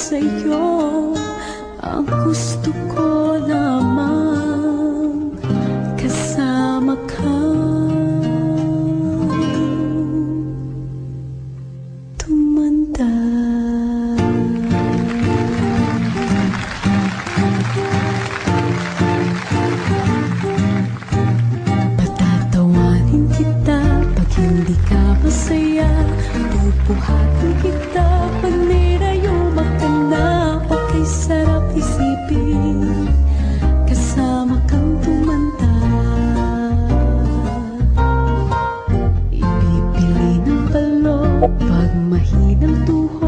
sa'yo. Ang gusto ko lamang kasama ka. Tumanda. Patatawanin kita pag hindi ka masaya. Bubuhatin kita pag nirayuma ka na. Okay, sarap isipin kasama kang tumanda. Ibibili ng balon pag mahinang tuhod.